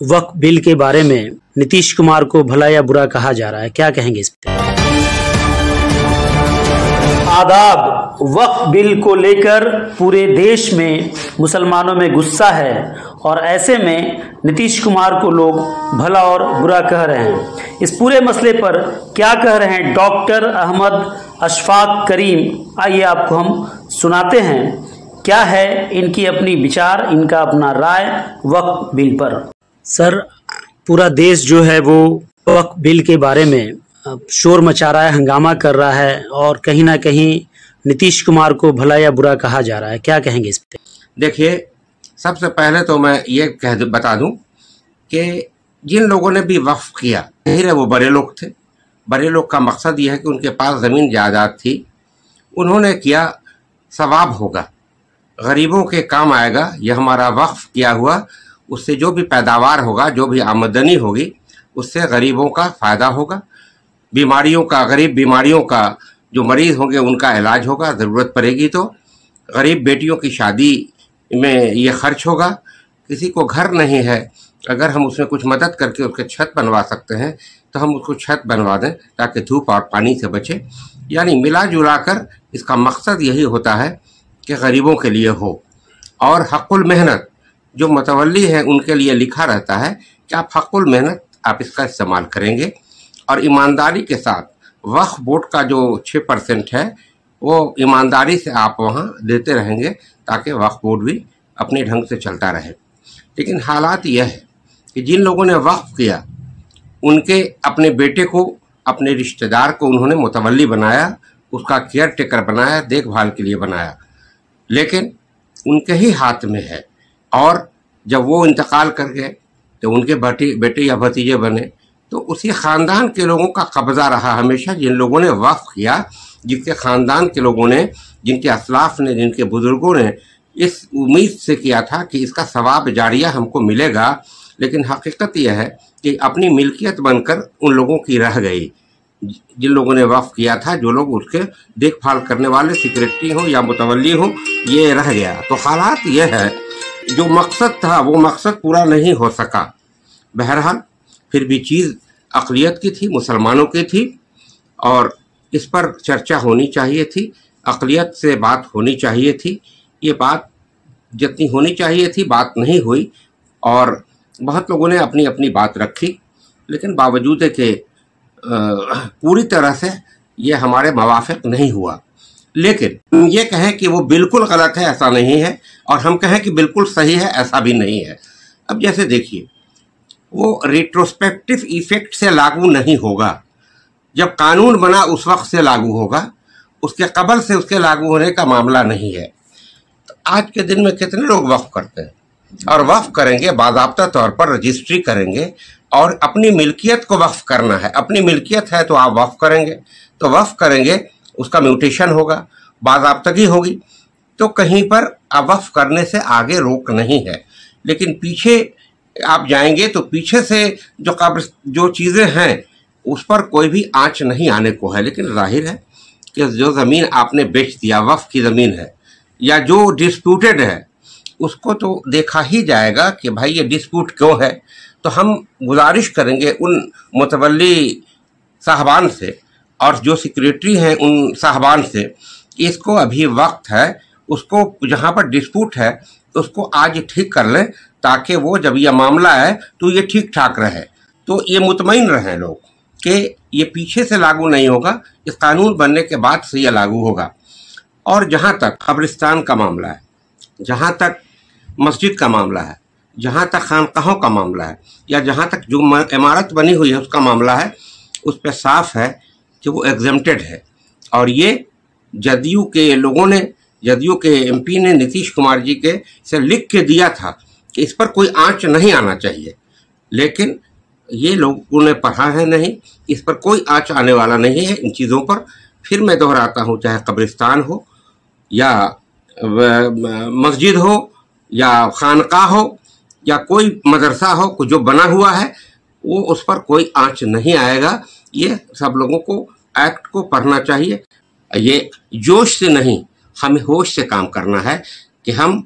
वक्फ bill के बारे में नीतीश कुमार को भला या बुरा कहा जा रहा है, क्या कहेंगे इस पे? आदाब। वक्फ बिल को लेकर पूरे देश में मुसलमानों में गुस्सा है और ऐसे में नीतीश कुमार को लोग भला और बुरा कह रहे हैं। इस पूरे मसले पर क्या कह रहे हैं डॉक्टर अहमद अशफाक करीम, आइए आपको हम सुनाते हैं क्या है इनकी अपनी विचार, इनका अपना राय वक्फ बिल पर। सर, पूरा देश जो है वो वक्फ बिल के बारे में शोर मचा रहा है, हंगामा कर रहा है और कहीं ना कहीं नीतीश कुमार को भला या बुरा कहा जा रहा है, क्या कहेंगे इस पे? देखिए, सबसे पहले तो मैं ये बता दूं कि जिन लोगों ने भी वक्फ किया, जाहिर है वो बड़े लोग थे। बड़े लोग का मकसद ये है कि उनके पास ज़मीन जायदाद थी, उन्होंने किया, सवाब होगा, गरीबों के काम आएगा। यह हमारा वक्फ किया हुआ, उससे जो भी पैदावार होगा, जो भी आमदनी होगी, उससे गरीबों का फ़ायदा होगा। बीमारियों का, गरीब बीमारियों का जो मरीज़ होंगे उनका इलाज होगा, ज़रूरत पड़ेगी तो गरीब बेटियों की शादी में ये खर्च होगा। किसी को घर नहीं है, अगर हम उसमें कुछ मदद करके उसके छत बनवा सकते हैं तो हम उसको छत बनवा दें ताकि धूप और पानी से बचे। यानी मिला जुला कर इसका मकसद यही होता है कि गरीबों के लिए हो। और हक़ुल मेहनत जो मुतवल्ली है उनके लिए लिखा रहता है कि आप हक़ुल मेहनत आप इसका इस्तेमाल करेंगे और ईमानदारी के साथ वक्फ बोर्ड का जो 6% है वो ईमानदारी से आप वहाँ देते रहेंगे ताकि वक्फ बोर्ड भी अपने ढंग से चलता रहे। लेकिन हालात यह है कि जिन लोगों ने वक्फ किया उनके अपने बेटे को, अपने रिश्तेदार को उन्होंने मुतवल्ली बनाया, उसका केयर टेकर बनाया, देखभाल के लिए बनाया, लेकिन उनके ही हाथ में है। और जब वो इंतकाल कर गए तो उनके बेटे या भतीजे बने, तो उसी ख़ानदान के लोगों का कब्ज़ा रहा हमेशा। जिन लोगों ने वक्फ किया, जिनके ख़ानदान के लोगों ने, जिनके असलाफ ने, जिनके बुज़ुर्गों ने इस उम्मीद से किया था कि इसका सवाब जारिया हमको मिलेगा, लेकिन हकीकत यह है कि अपनी मिल्कियत बनकर उन लोगों की रह गई। जिन लोगों ने वक्फ किया था, जो लोग उसके देखभाल करने वाले सेक्रेटरी हो या मुतवल्ली हो, ये रह गया। तो हालात यह है, जो मकसद था वो मकसद पूरा नहीं हो सका। बहरहाल फिर भी चीज़ अक़लियत की थी, मुसलमानों की थी और इस पर चर्चा होनी चाहिए थी, अक़लियत से बात होनी चाहिए थी। ये बात जितनी होनी चाहिए थी बात नहीं हुई और बहुत लोगों ने अपनी अपनी बात रखी, लेकिन बावजूद है कि पूरी तरह से ये हमारे मवाफ़िक़ नहीं हुआ। लेकिन ये कहें कि वो बिल्कुल गलत है, ऐसा नहीं है, और हम कहें कि बिल्कुल सही है, ऐसा भी नहीं है। अब जैसे देखिए, वो रिट्रोस्पेक्टिव इफ़ेक्ट से लागू नहीं होगा। जब कानून बना उस वक्त से लागू होगा, उसके कबल से उसके लागू होने का मामला नहीं है। तो आज के दिन में कितने लोग वक्फ करते हैं और वक्फ करेंगे, बाज़ाब्ता तौर पर रजिस्ट्री करेंगे और अपनी मिल्कियत को वक्फ करना है। अपनी मिल्कियत है तो आप वक्फ करेंगे, तो वक्फ करेंगे, उसका म्यूटेशन होगा, बाज़ाब्तगी होगी, तो कहीं पर आप वक्फ करने से आगे रोक नहीं है। लेकिन पीछे आप जाएंगे तो पीछे से जो चीज़ें हैं उस पर कोई भी आंच नहीं आने को है। लेकिन जाहिर है कि जो ज़मीन आपने बेच दिया, वक्फ की ज़मीन है या जो डिस्प्यूटेड है, उसको तो देखा ही जाएगा कि भाई ये डिस्प्यूट क्यों है। तो हम गुजारिश करेंगे उन मुतवल्ली साहबान से और जो सेक्रेटरी हैं उन साहबान से कि इसको अभी वक्त है, उसको जहाँ पर डिस्प्यूट है उसको आज ठीक कर लें, ताकि वो जब यह मामला है तो ये ठीक ठाक रहे, तो ये मुतमईन रहें लोग कि ये पीछे से लागू नहीं होगा, इस कानून बनने के बाद से ये लागू होगा। और जहाँ तक कब्रिस्तान का मामला है, जहाँ तक मस्जिद का मामला है, जहाँ तक खानकाहों का मामला है, या जहाँ तक जो इमारत बनी हुई है उसका मामला है, उस पर साफ है कि वो एग्जेम्प्टेड है। और ये जदयू के लोगों ने, जदयू के एमपी ने नीतीश कुमार जी के से लिख के दिया था कि इस पर कोई आंच नहीं आना चाहिए, लेकिन ये लोगों ने पढ़ा है नहीं, इस पर कोई आंच आने वाला नहीं है इन चीज़ों पर। फिर मैं दोहराता हूँ, चाहे कब्रिस्तान हो या मस्जिद हो या खानका हो या कोई मदरसा हो, जो बना हुआ है वो उस पर कोई आंच नहीं आएगा। ये सब लोगों को एक्ट को पढ़ना चाहिए। ये जोश से नहीं, हमें होश से काम करना है कि हम